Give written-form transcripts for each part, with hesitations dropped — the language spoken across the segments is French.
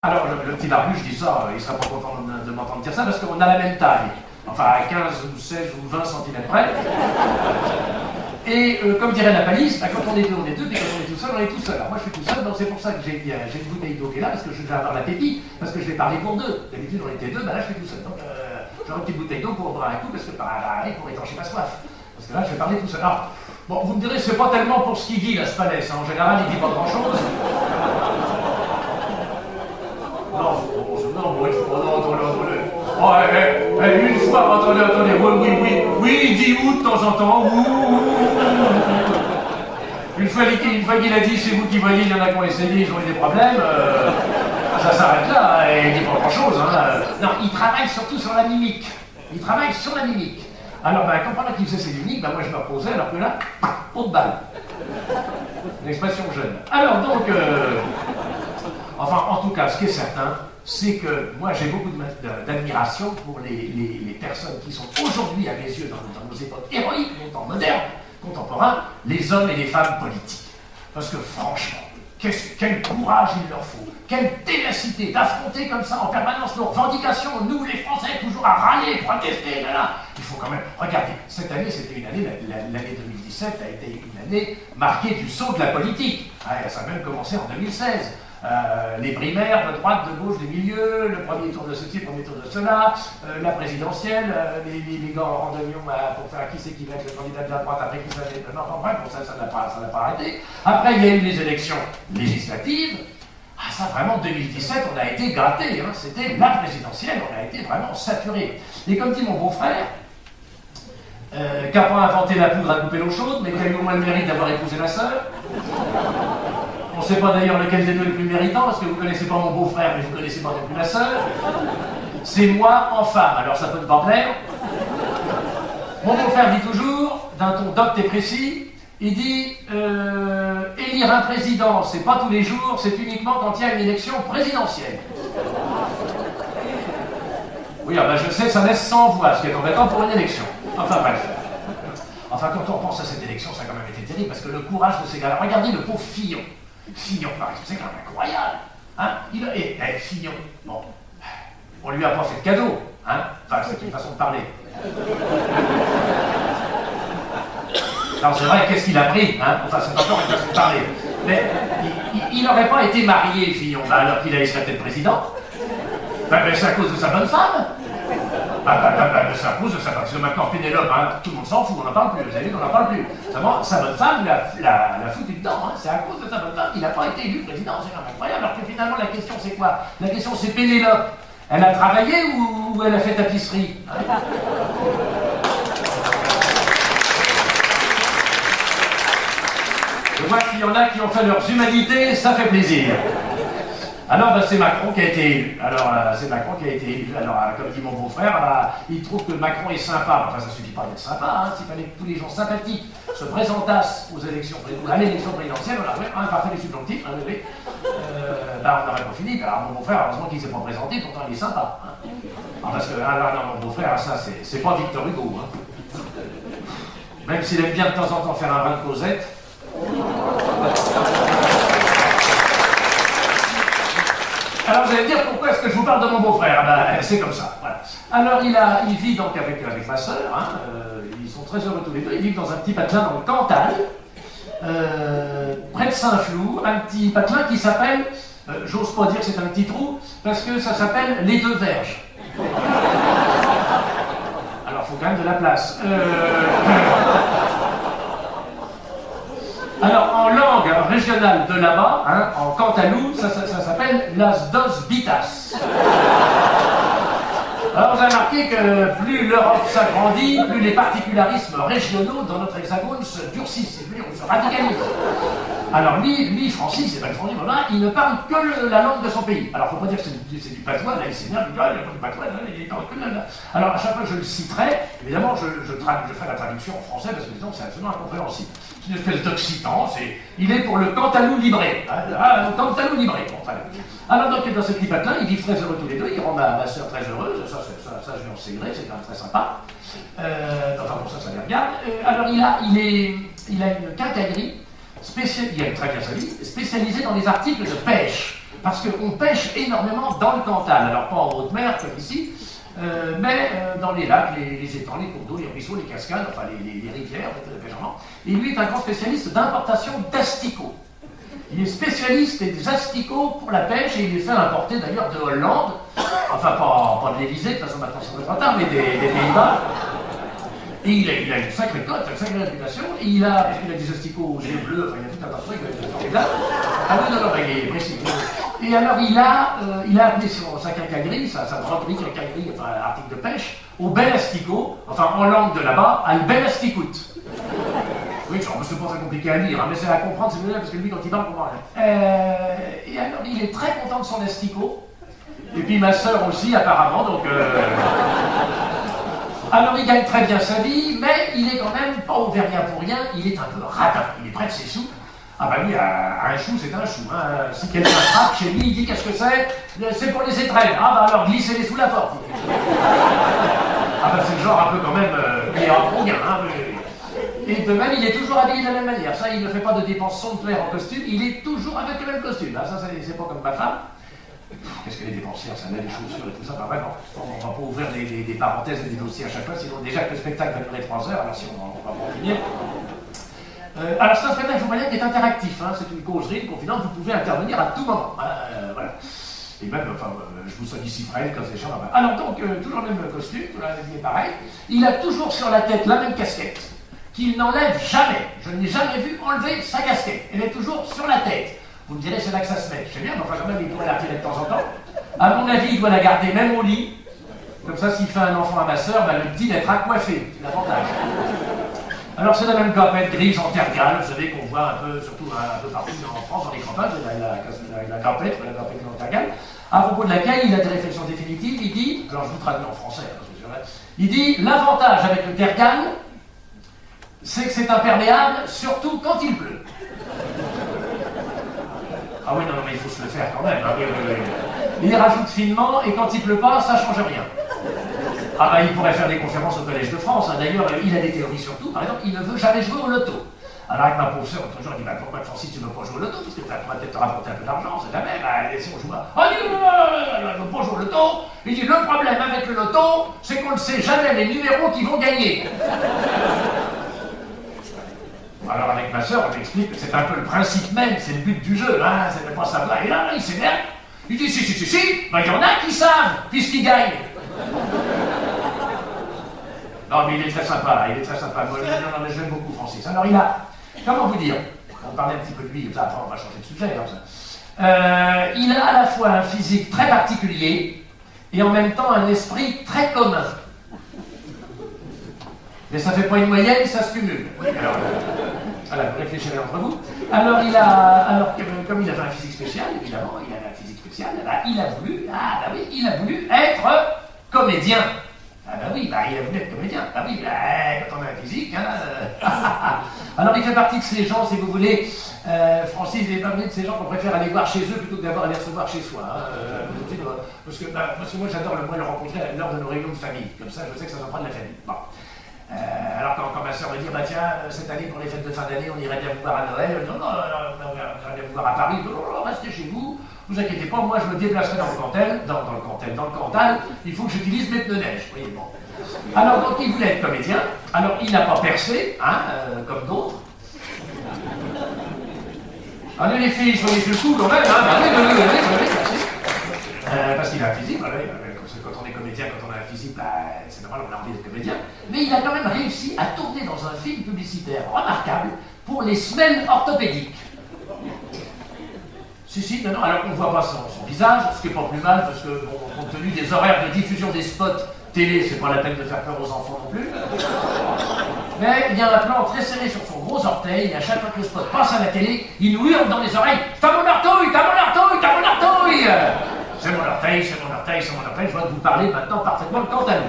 Alors, le petit barbu, je dis ça, il sera pas content de m'entendre dire ça, parce qu'on a la même taille. Enfin, à 15 ou 16 ou 20 cm près. Et comme dirait la palisse, bah, quand on est deux, on est deux, puis quand on est tout seul, on est tout seul. Alors moi, je suis tout seul, donc c'est pour ça que j'ai une bouteille d'eau qui est là, parce que je vais avoir la pépite, parce que je vais parler pour deux. D'habitude, on était deux, bah là, je suis tout seul. Donc, j'aurai une petite bouteille d'eau pour boire un coup, parce que pour étancher ma soif. Parce que là, je vais parler tout seul. Alors, bon, vous me direz, c'est pas tellement pour ce qu'il dit, la Spalès. En général, il dit pas grand-chose. Une fois, attendez, oui, il dit ou de temps en temps, Une fois qu'il a dit, c'est vous qui voyez, il y en a qui ont essayé, ils ont eu des problèmes, ça s'arrête là, hein, et il dit pas grand-chose. Hein. Non, il travaille surtout sur la mimique. Alors, ben, quand pendant qu'il faisait ses mimiques, ben, moi je me reposais, alors que là, pot de balle. Une expression jeune. Alors donc, enfin, en tout cas, ce qui est certain, c'est que moi j'ai beaucoup d'admiration pour les personnes qui sont aujourd'hui, à mes yeux, dans nos époques héroïques, nos temps modernes, contemporains, les hommes et les femmes politiques. Parce que franchement, quel courage il leur faut, quelle ténacité d'affronter comme ça en permanence nos revendications, nous les Français, toujours à râler, protester, là. Il faut quand même, regardez, cette année, c'était une année, l'année 2017 a été une année marquée du saut de la politique. Ça a même commencé en 2016. Les primaires de droite, de gauche, des milieux, le premier tour de ceci, le premier tour de cela, la présidentielle, les gars en randonnion pour faire qui c'est qui va être le candidat de la droite, après qui ça va être... Non, bref, bon, ça n'a pas arrêté. Après, il y a eu les élections législatives. Ça, vraiment, 2017, on a été gâtés. Hein. C'était la présidentielle, on a été vraiment saturé. Et comme dit mon beau-frère, qui n'a pas inventé la poudre à couper l'eau chaude, mais qui a eu au moins le mérite d'avoir épousé la sœur. On ne sait pas d'ailleurs lequel des deux est le plus méritant, parce que vous ne connaissez pas mon beau-frère, mais vous ne connaissez pas non plus la sœur. C'est moi en femme, alors ça peut ne pas plaire. Mon beau-frère dit toujours, d'un ton docte et précis, il dit élire un président, c'est pas tous les jours, c'est uniquement quand il y a une élection présidentielle. Oui, ben je sais, ça laisse sans voix, ce qui est embêtant pour une élection. Enfin bref. Enfin, quand on pense à cette élection, ça a quand même été terrible, parce que le courage de ces gars-là, regardez le pauvre Fillon. Fillon, par exemple, c'est quand même incroyable. Hein? Fillon, bon, on lui a pas fait de cadeau, hein? Enfin, c'est une façon de parler. Alors c'est vrai, qu'est-ce qu'il a pris, hein? Enfin, c'est encore une façon de parler. Mais il n'aurait pas été marié, Fillon, alors qu'il allait se faire peut-être président. C'est à cause de sa bonne femme. C'est à cause de sa femme. Parce que maintenant, Pénélope, hein, tout le monde s'en fout, on n'en parle plus. Vous avez vu qu'on n'en parle plus. Seulement, sa bonne femme l'a foutu dedans. Hein. C'est à cause de sa bonne femme qu'il n'a pas été élu président. C'est quand même incroyable. Alors que finalement, la question, c'est quoi? La question, c'est Pénélope. Elle a travaillé ou elle a fait tapisserie, hein? Je vois qu'il y en a qui ont fait leurs humanités, ça fait plaisir. Alors, c'est Macron qui a été élu. Alors, comme dit mon beau-frère, il trouve que Macron est sympa. Enfin, ça ne suffit pas d'être sympa. Hein. S'il fallait que tous les gens sympathiques se présentassent à l'élection présidentielle, on aurait pas fait les subjonctifs. Hein, on n'aurait pas fini. Alors, mon beau-frère, heureusement qu'il ne s'est pas présenté, pourtant il est sympa. Hein. Parce que, mon beau-frère, ça, c'est pas Victor Hugo. Hein. Même s'il aime bien de temps en temps faire un brin de Cosette. Alors vous allez me dire pourquoi est-ce que je vous parle de mon beau-frère? C'est comme ça, voilà. Alors il vit donc avec ma sœur, hein, ils sont très heureux tous les deux, ils vivent dans un petit patelin dans le Cantal, près de Saint-Flour, un petit patelin qui s'appelle, j'ose pas dire que c'est un petit trou, parce que ça s'appelle les Deux Verges. Alors il faut quand même de la place. Alors, en langue régionale de là-bas, hein, en cantalou, ça s'appelle las dos bitas. Alors, vous avez remarqué que plus l'Europe s'agrandit, plus les particularismes régionaux dans notre hexagone se durcissent, et plus on se radicalise. Alors, lui, Francis, c'est pas le Francis, il ne parle que la langue de son pays. Alors, faut pas dire que c'est du patois, là, il s'énerve, il n'y a pas du patois, là, il parle que là. Alors, à chaque fois que je le citerai, évidemment, je ferai la traduction en français, parce que sinon, c'est absolument incompréhensible. C'est une espèce d'occitan, il est pour le Cantalou libré. Hein, le Cantalou libré. Bon, enfin, alors, donc, dans ce petit patelin, ils vivent très heureux tous les deux, il rend ma sœur très heureuse, ça je vais en serrer, c'est quand même très sympa. Enfin, pour ça les regarde. Alors, il a une quincaillerie, il a une très bien sa vie, spécialisée dans les articles de pêche. parce qu'on pêche énormément dans le Cantal. Alors pas en haute mer comme ici, mais dans les lacs, les étangs, les cours d'eau, les ruisseaux, les cascades, enfin les rivières, la pêche en. Et lui est un grand spécialiste d'importation d'asticots. Il est spécialiste des asticots pour la pêche et il les fait importer d'ailleurs de Hollande, enfin pas de l'Élysée, de toute façon maintenant c'est trop tard, mais des Pays-Bas. Et il a une sacrée cote, une sacrée réputation, et il a des asticots aux yeux bleus, enfin il y a tout un tas de trucs formidables. Ah oui, non, il est précis. Et alors il a appelé sa quincaillerie, sa broderie quincaillerie, enfin article de pêche, au bel asticot, enfin en langue de là-bas, à le bel asticout. Oui, c'est pas très compliqué à lire, hein, mais c'est à comprendre, c'est bien parce que lui, quand il parle, on comprend rien. Et alors, il est très content de son asticot. Et puis ma sœur aussi, apparemment, donc... Alors, il gagne très bien sa vie, mais il est quand même pas auvergnat pour rien, il est un peu radin, il est près de ses sous. Ah bah oui, un chou, c'est un chou. Hein. Si quelqu'un frappe chez lui, il dit qu'est-ce que c'est pour les étrennes. Ah bah alors, glissez-les sous la porte. Ah bah c'est le genre un peu quand même... il est en bien, hein, et de même, il est toujours habillé de la même manière. Ça, il ne fait pas de dépenses somptuaires en costume, il est toujours avec le même costume. Ça, c'est pas comme ma femme. Qu'est-ce qu'elle est dépensière, ça met les chaussures et tout ça, pas vraiment. On va pas ouvrir des parenthèses et des dossiers à chaque fois, sinon déjà que le spectacle va durer 3 heures, alors si on va pas en finir. Alors c'est un spectacle, je vous moyen, qui est interactif, hein. C'est une causerie, une confidence, vous pouvez intervenir à tout moment. Voilà. Et même, enfin, je vous sois d'ici près, quand c'est chiant. Alors donc, toujours le même costume, toujours habillé pareil. Il a toujours sur la tête la même casquette, qu'il n'enlève jamais. Je ne l'ai jamais vu enlever sa casquette. Elle est toujours sur la tête. Vous me direz, c'est là que ça se met. Je sais bien, mais enfin, quand même, il doit la retirer de temps en temps. À mon avis, il doit la garder même au lit. Comme ça, s'il fait un enfant à ma sœur, le petit d'être coiffé. C'est l'avantage. Alors, c'est la même campette grise en terre gale, vous savez, qu'on voit un peu, surtout un peu partout en France, dans les campagnes, la campette en terre gale, à propos de laquelle il a des réflexions définitives. Il dit, alors je vous traduis en français, parce que c'est vrai, il dit, l'avantage avec le terre gale, c'est que c'est imperméable, surtout quand il pleut. Ah oui, non, mais il faut se le faire quand même. Hein, oui. Il rajoute finement, et quand il pleut pas, ça change rien. Ah bah il pourrait faire des conférences au Collège de France. Hein. D'ailleurs, il a des théories sur tout. Par exemple, il ne veut jamais jouer au loto. Alors avec ma pauvre sœur, toujours, il dit, bah, pourquoi Francis, tu ne veux pas jouer au loto? Parce que ça pourrait peut-être te rapporter un peu d'argent, c'est jamais. Bah, si on joue pas. Ah, il dit, non, je ne veux pas jouer au loto. Il dit, le problème avec le loto, c'est qu'on ne sait jamais les numéros qui vont gagner. Alors avec ma sœur, on lui explique que c'est un peu le principe même, c'est le but du jeu, hein, c'est de pas savoir. Et là, il s'énerve. Il dit, si, ben il y en a qui savent, puisqu'ils gagnent. Non, mais il est très sympa, Moi, non, mais je l'aime beaucoup, Francis. Alors il a, comment vous dire, on parlait un petit peu de lui, ça, après on va changer de sujet. Hein, il a à la fois un physique très particulier et en même temps un esprit très commun. Mais ça ne fait pas une moyenne, ça se cumule. Alors, voilà, vous réfléchirez entre vous. Alors, comme il avait un physique spécial, évidemment, il avait un physique spécial, il a voulu être comédien. Ah bah oui, il a voulu être comédien. Ah oui, quand on a un physique, hein. Alors, il fait partie de ces gens, si vous voulez, Francis, il fait partie de ces gens qu'on préfère aller voir chez eux plutôt que d'avoir à les recevoir chez soi. Hein. Parce que moi, j'adore le rencontrer lors de nos réunions de famille. Comme ça, je sais que ça s'en prend de la famille. Bon. Alors quand ma soeur me dit, tiens, cette année pour les fêtes de fin d'année, on irait bien vous voir à Noël, non, on irait bien vous voir à Paris, non, restez chez vous, vous inquiétez pas, moi je me déplacerai dans le Cantal, il faut que j'utilise mes pneus neige, voyez, bon. Alors donc il voulait être comédien, alors il n'a pas percé, hein, comme d'autres. Allez les filles, soyez sur le coup quand même, hein, parce qu'il a un physique, voilà, quand on est comédien, quand on a un physique, c'est normal, on a envie d'être comédien. Mais il a quand même réussi à tourner dans un film publicitaire remarquable pour les semelles orthopédiques. Si, non, alors on ne voit pas son visage, ce qui n'est pas plus mal, parce que, bon, compte tenu des horaires de diffusion des spots télé, c'est pas la peine de faire peur aux enfants non plus. Mais il y a un plan très serré sur son gros orteil, et à chaque fois que le spot passe à la télé, il nous hurle dans les oreilles « T'as mon orteil, t'as mon orteil, t'as mon orteil !» C'est mon orteil, je vois que vous parlez maintenant parfaitement le cantalou.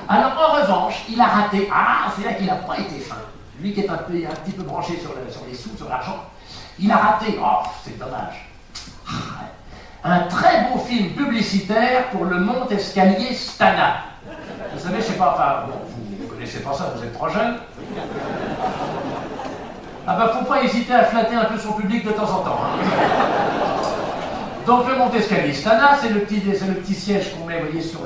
Alors en revanche, il a raté, c'est là qu'il n'a pas été fin. Lui qui est un petit peu branché sur les sous, sur l'argent, il a raté, c'est dommage, un très beau film publicitaire pour le monte-escalier Stana. Vous savez, je sais pas, enfin, bon, vous ne connaissez pas ça, vous êtes trop jeune. Faut pas hésiter à flatter un peu son public de temps en temps. Hein. Donc le monte-escalier Stana, c'est le petit siège qu'on met, vous voyez, sur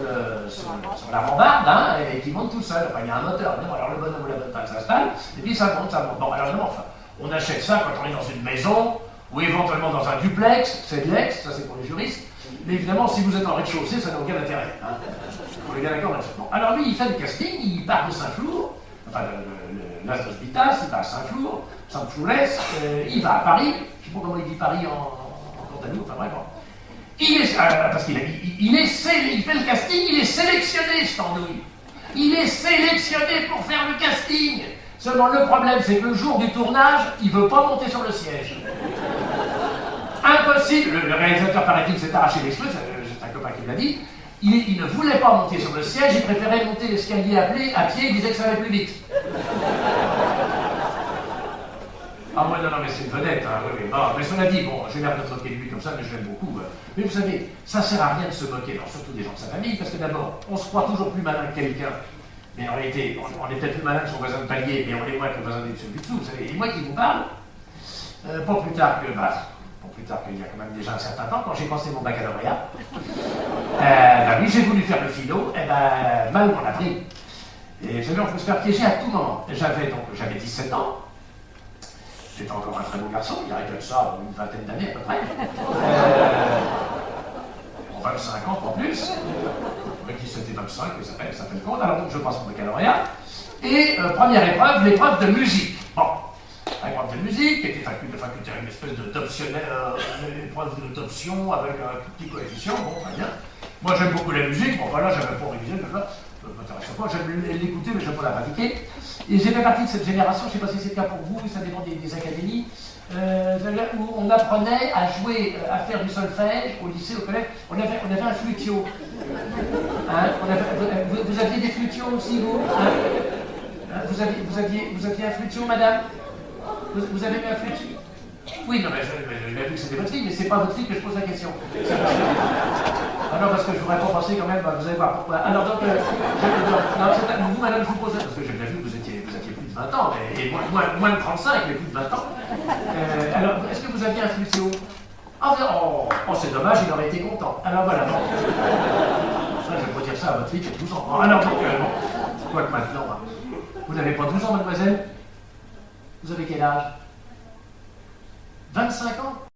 la rambarde, hein, et qui monte tout seul. Enfin, il y a un moteur, évidemment. Alors le bonhomme ou la bonne femme s'installe, et puis ça monte, ça monte. Bon, alors évidemment, enfin, on achète ça quand on est dans une maison, ou éventuellement dans un duplex, c'est de l'ex, ça c'est pour les juristes. Mais évidemment, si vous êtes en rez-de-chaussée, ça n'a aucun intérêt. Hein. Pour les gars d'accord, bon. Alors lui, il fait le casting, il part de Saint-Flour, enfin l'As d'Hospital, il va à Saint-Flour, Saint-Flourès, il va à Paris, je ne sais pas comment il dit Paris en Cantabrie, enfin bref. Il est, parce qu'il il fait le casting, il est sélectionné, cet andouille. Il est sélectionné pour faire le casting. Seulement le problème, c'est que le jour du tournage, il ne veut pas monter sur le siège. Impossible. Le réalisateur, paraît-il, s'est arraché les cheveux, c'est un copain qui me l'a dit. Il ne voulait pas monter sur le siège, il préférait monter l'escalier à pied, il disait que ça allait plus vite. Ah, moi, non, mais c'est une vedette, hein, oui. Bon, mais cela dit, bon, j'ai l'air de me moquer de lui comme ça, mais je l'aime beaucoup. Mais vous savez, ça sert à rien de se moquer, alors, surtout des gens de sa famille, parce que d'abord, on se croit toujours plus malin que quelqu'un, mais en réalité, on est peut-être plus malin que son voisin de palier, mais on est moins que le voisin du dessous, vous savez. Et moi qui vous parle, pas plus tard qu'il y a quand même déjà un certain temps, quand j'ai passé mon baccalauréat, oui, j'ai voulu faire le philo, et mal m'en a pris. Et je on peut se faire piéger à tout moment. J'avais 17 ans, j'étais encore un très beau garçon, il y a de ça une vingtaine d'années à peu près. 25 ans, pas plus. 17 et 25, ça fait le compte. Alors donc je passe mon baccalauréat. Et première épreuve, l'épreuve de musique. Bon, l'épreuve de musique, qui était une espèce d'optionnel, épreuve d'option avec un tout petit coefficient, bon, très bien. Moi j'aime beaucoup la musique, bon voilà, j'avais pas révisé, ça m'intéresse pas, j'aime l'écouter, mais j'aime pas la pratiquer. Et j'ai fait partie de cette génération, je ne sais pas si c'est le cas pour vous, ça dépend des académies, où on apprenait à jouer, à faire du solfège au lycée, au collège. On avait un flutio. Hein, vous aviez des flutios aussi, vous, hein? Vous aviez un flutio, madame? Vous avez eu un flutio? Oui, non, mais j'ai vu que c'était votre fille, mais c'est pas votre fille que je pose la question. Ah non, parce que je voudrais pas penser quand même, vous allez voir pourquoi. Alors donc, vous, madame, je vous pose, parce que j'ai bien vu que vous étiez plus de 20 ans, et moins de 35, mais plus de 20 ans. Alors, est-ce que vous aviez un flutio? Oh, c'est dommage, il aurait été content. Alors voilà, bon. Ça, je vais pas dire ça à votre fille qui a 12 ans. Bon, alors donc, quoi que maintenant, vous n'avez pas 12 ans, mademoiselle? Vous avez quel âge? 25 ans?